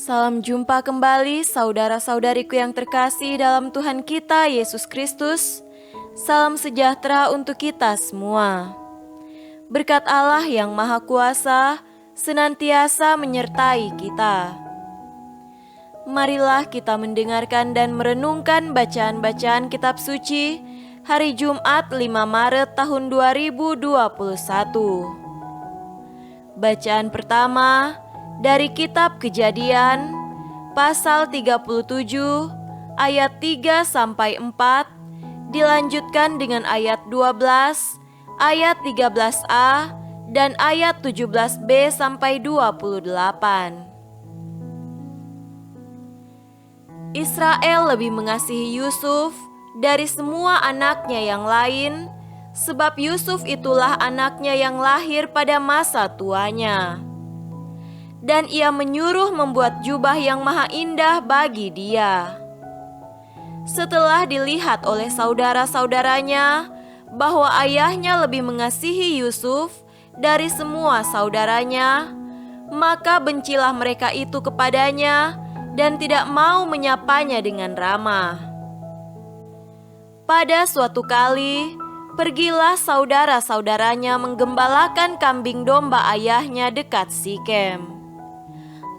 Salam jumpa kembali saudara-saudariku yang terkasih dalam Tuhan kita Yesus Kristus. Salam sejahtera untuk kita semua. Berkat Allah yang Maha Kuasa senantiasa menyertai kita. Marilah kita mendengarkan dan merenungkan bacaan-bacaan kitab suci hari Jumat 5 Maret tahun 2021. Bacaan pertama dari kitab Kejadian pasal 37 ayat 3 sampai 4, dilanjutkan dengan ayat 12, ayat 13a dan ayat 17b sampai 28. Israel lebih mengasihi Yusuf dari semua anaknya yang lain, sebab Yusuf itulah anaknya yang lahir pada masa tuanya. Dan ia menyuruh membuat jubah yang maha indah bagi dia. Setelah dilihat oleh saudara-saudaranya bahwa ayahnya lebih mengasihi Yusuf dari semua saudaranya, maka bencilah mereka itu kepadanya dan tidak mau menyapanya dengan ramah. Pada suatu kali, pergilah saudara-saudaranya menggembalakan kambing domba ayahnya dekat Sikem.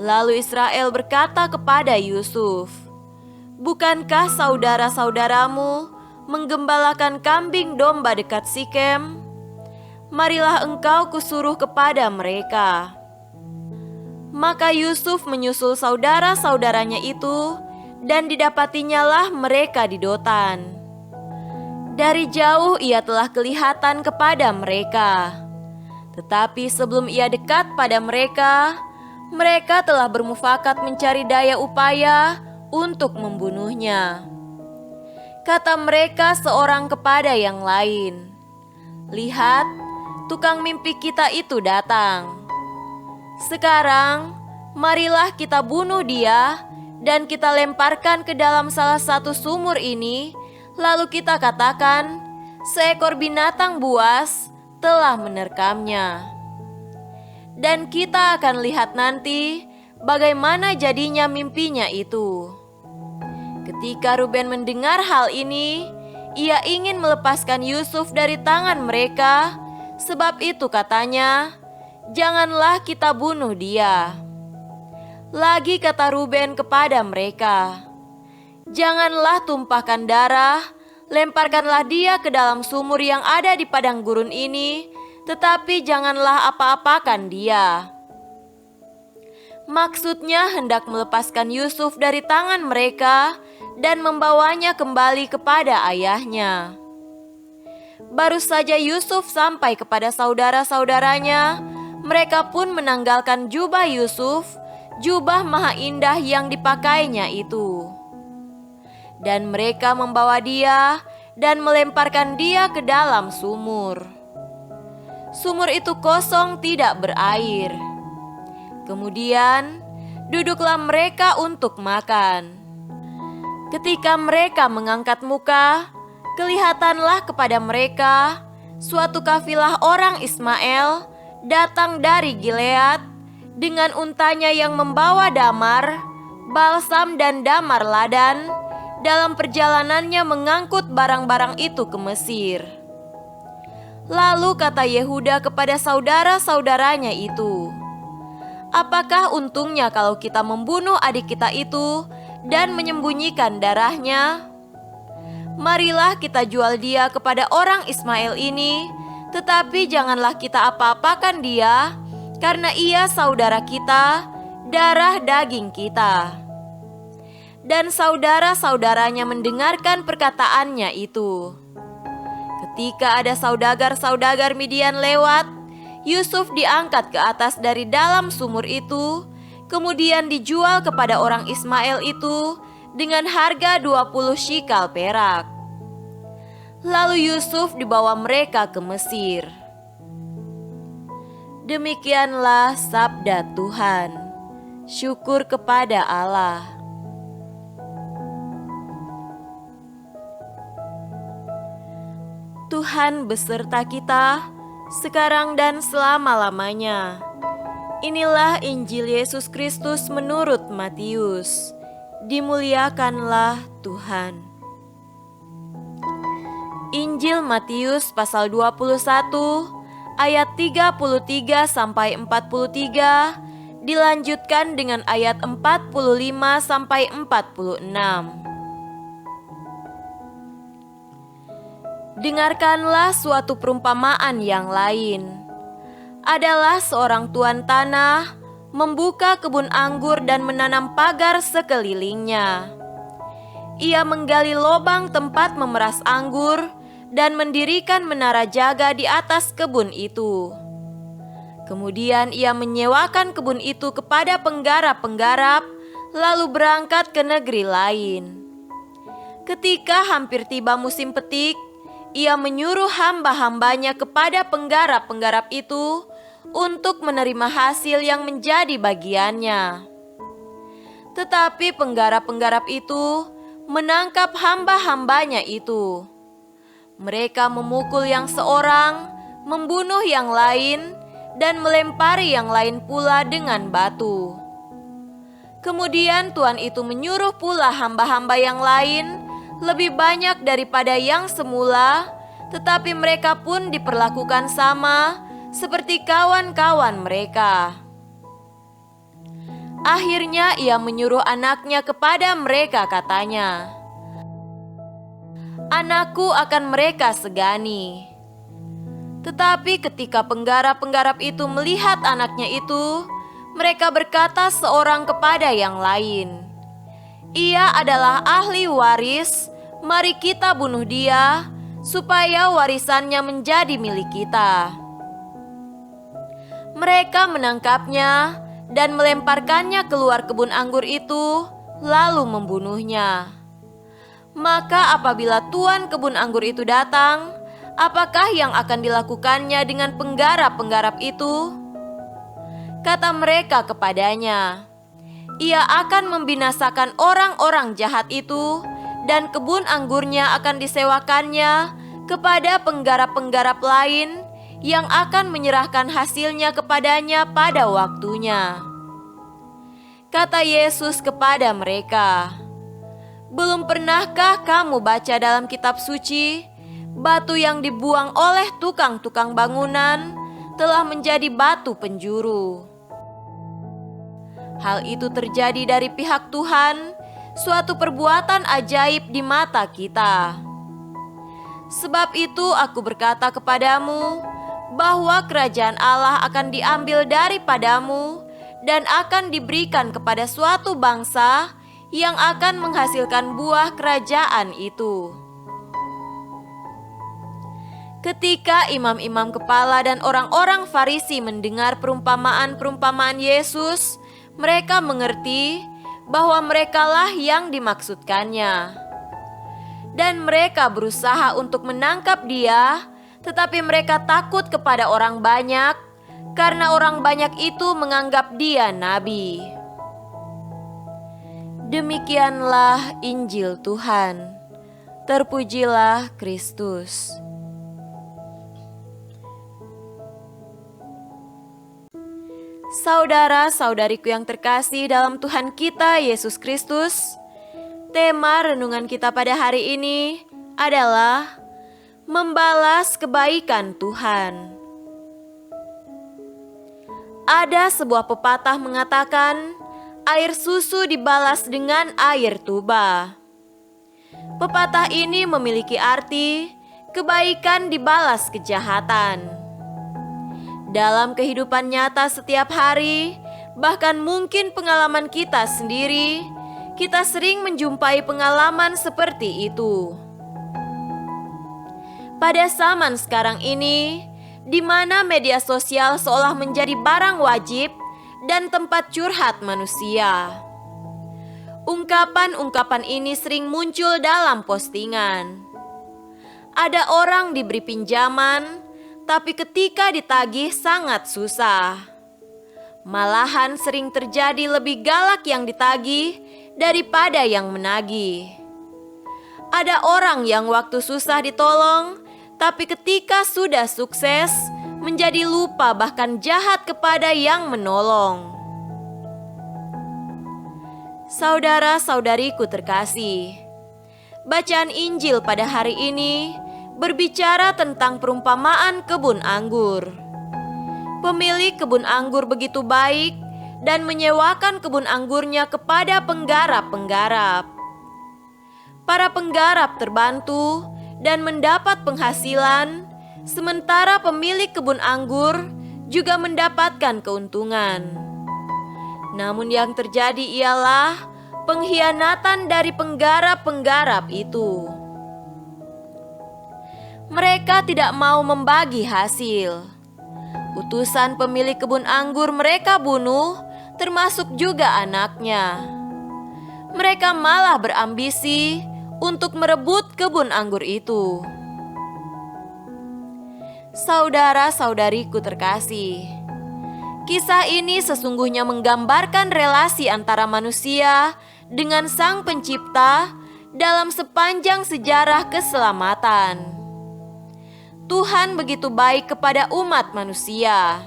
Lalu Israel berkata kepada Yusuf, "Bukankah saudara-saudaramu menggembalakan kambing domba dekat Sikem? Marilah engkau kusuruh kepada mereka." Maka Yusuf menyusul saudara-saudaranya itu, dan didapatinyalah mereka di Dotan. Dari jauh ia telah kelihatan kepada mereka, tetapi sebelum ia dekat pada mereka, mereka telah bermufakat mencari daya upaya untuk membunuhnya. Kata mereka seorang kepada yang lain, "Lihat, tukang mimpi kita itu datang. Sekarang, marilah kita bunuh dia dan kita lemparkan ke dalam salah satu sumur ini, lalu kita katakan, seekor binatang buas telah menerkamnya. Dan kita akan lihat nanti bagaimana jadinya mimpinya itu." Ketika Ruben mendengar hal ini, ia ingin melepaskan Yusuf dari tangan mereka. Sebab itu katanya, "Janganlah kita bunuh dia." Lagi kata Ruben kepada mereka, "Janganlah tumpahkan darah, lemparkanlah dia ke dalam sumur yang ada di padang gurun ini, tetapi janganlah apa-apakan dia." Maksudnya hendak melepaskan Yusuf dari tangan mereka dan membawanya kembali kepada ayahnya. Baru saja Yusuf sampai kepada saudara-saudaranya, mereka pun menanggalkan jubah Yusuf, jubah maha indah yang dipakainya itu. Dan mereka membawa dia dan melemparkan dia ke dalam sumur. Sumur itu kosong, tidak berair. Kemudian duduklah mereka untuk makan. Ketika mereka mengangkat muka, kelihatanlah kepada mereka suatu kafilah orang Ismail datang dari Gilead dengan untanya yang membawa damar, balsam dan damar ladan dalam perjalanannya mengangkut barang-barang itu ke Mesir. Lalu kata Yehuda kepada saudara-saudaranya itu, "Apakah untungnya kalau kita membunuh adik kita itu dan menyembunyikan darahnya? Marilah kita jual dia kepada orang Ismail ini, tetapi janganlah kita apa-apakan dia, karena ia saudara kita, darah daging kita." Dan saudara-saudaranya mendengarkan perkataannya itu. Ketika ada saudagar-saudagar Midian lewat, Yusuf diangkat ke atas dari dalam sumur itu, kemudian dijual kepada orang Ismail itu dengan harga 20 shikal perak. Lalu Yusuf dibawa mereka ke Mesir. Demikianlah sabda Tuhan. Syukur kepada Allah. Tuhan beserta kita sekarang dan selama-lamanya. Inilah Injil Yesus Kristus menurut Matius. Dimuliakanlah Tuhan. Injil Matius pasal 21 ayat 33 sampai 43 dilanjutkan dengan ayat 45 sampai 46. Dengarkanlah suatu perumpamaan yang lain. Adalah seorang tuan tanah membuka kebun anggur dan menanam pagar sekelilingnya. Ia menggali lubang tempat memeras anggur dan mendirikan menara jaga di atas kebun itu. Kemudian ia menyewakan kebun itu kepada penggarap-penggarap, lalu berangkat ke negeri lain. Ketika hampir tiba musim petik, ia menyuruh hamba-hambanya kepada penggarap-penggarap itu untuk menerima hasil yang menjadi bagiannya. Tetapi penggarap-penggarap itu menangkap hamba-hambanya itu. Mereka memukul yang seorang, membunuh yang lain, dan melempari yang lain pula dengan batu. Kemudian tuan itu menyuruh pula hamba-hamba yang lain lebih banyak daripada yang semula, tetapi mereka pun diperlakukan sama seperti kawan-kawan mereka. Akhirnya ia menyuruh anaknya kepada mereka, katanya, "Anakku akan mereka segani." Tetapi ketika penggarap-penggarap itu melihat anaknya itu, mereka berkata seorang kepada yang lain, "Ia adalah ahli waris, mari kita bunuh dia, supaya warisannya menjadi milik kita." Mereka menangkapnya dan melemparkannya keluar kebun anggur itu, lalu membunuhnya. Maka apabila tuan kebun anggur itu datang, apakah yang akan dilakukannya dengan penggarap-penggarap itu? Kata mereka kepadanya, "Ia akan membinasakan orang-orang jahat itu, dan kebun anggurnya akan disewakannya kepada penggarap-penggarap lain yang akan menyerahkan hasilnya kepadanya pada waktunya." Kata Yesus kepada mereka, "Belum pernahkah kamu baca dalam kitab suci, batu yang dibuang oleh tukang-tukang bangunan telah menjadi batu penjuru? Hal itu terjadi dari pihak Tuhan, suatu perbuatan ajaib di mata kita. Sebab itu aku berkata kepadamu, bahwa kerajaan Allah akan diambil daripadamu dan akan diberikan kepada suatu bangsa yang akan menghasilkan buah kerajaan itu." Ketika imam-imam kepala dan orang-orang Farisi mendengar perumpamaan-perumpamaan Yesus, mereka mengerti bahwa merekalah yang dimaksudkannya. Dan mereka berusaha untuk menangkap dia, tetapi mereka takut kepada orang banyak, karena orang banyak itu menganggap dia nabi. Demikianlah Injil Tuhan. Terpujilah Kristus. Saudara-saudariku yang terkasih dalam Tuhan kita Yesus Kristus, tema renungan kita pada hari ini adalah membalas kebaikan Tuhan. Ada sebuah pepatah mengatakan, air susu dibalas dengan air tuba. Pepatah ini memiliki arti kebaikan dibalas kejahatan. Dalam kehidupan nyata setiap hari, bahkan mungkin pengalaman kita sendiri, kita sering menjumpai pengalaman seperti itu. Pada zaman sekarang ini, di mana media sosial seolah menjadi barang wajib dan tempat curhat manusia, ungkapan-ungkapan ini sering muncul dalam postingan. Ada orang diberi pinjaman, tapi ketika ditagih sangat susah. Malahan sering terjadi lebih galak yang ditagih daripada yang menagih. Ada orang yang waktu susah ditolong, tapi ketika sudah sukses, menjadi lupa bahkan jahat kepada yang menolong. Saudara-saudariku terkasih, bacaan Injil pada hari ini berbicara tentang perumpamaan kebun anggur. Pemilik kebun anggur begitu baik dan menyewakan kebun anggurnya kepada penggarap-penggarap. Para penggarap terbantu dan mendapat penghasilan, sementara pemilik kebun anggur juga mendapatkan keuntungan. Namun yang terjadi ialah pengkhianatan dari penggarap-penggarap itu. Mereka tidak mau membagi hasil. Utusan pemilik kebun anggur mereka bunuh, termasuk juga anaknya. Mereka malah berambisi untuk merebut kebun anggur itu. Saudara-saudariku terkasih, kisah ini sesungguhnya menggambarkan relasi antara manusia dengan Sang Pencipta dalam sepanjang sejarah keselamatan. Tuhan begitu baik kepada umat manusia.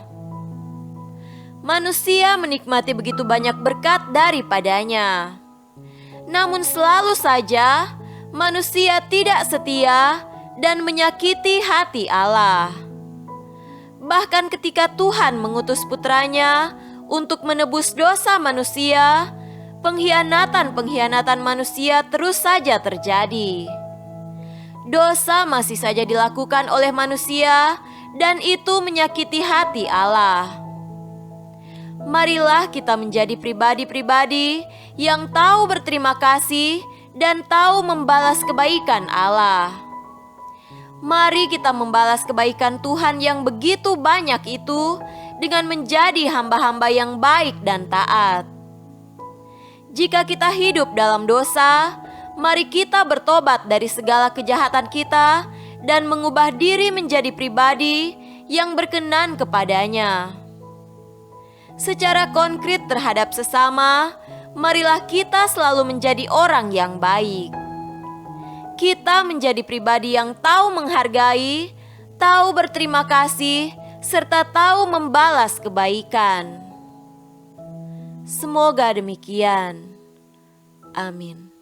Manusia menikmati begitu banyak berkat daripadanya. Namun selalu saja manusia tidak setia dan menyakiti hati Allah. Bahkan ketika Tuhan mengutus putranya untuk menebus dosa manusia, pengkhianatan-pengkhianatan manusia terus saja terjadi. Dosa masih saja dilakukan oleh manusia dan itu menyakiti hati Allah. Marilah kita menjadi pribadi-pribadi yang tahu berterima kasih dan tahu membalas kebaikan Allah. Mari kita membalas kebaikan Tuhan yang begitu banyak itu dengan menjadi hamba-hamba yang baik dan taat. Jika kita hidup dalam dosa, mari kita bertobat dari segala kejahatan kita dan mengubah diri menjadi pribadi yang berkenan kepadanya. Secara konkret terhadap sesama, marilah kita selalu menjadi orang yang baik. Kita menjadi pribadi yang tahu menghargai, tahu berterima kasih, serta tahu membalas kebaikan. Semoga demikian. Amin.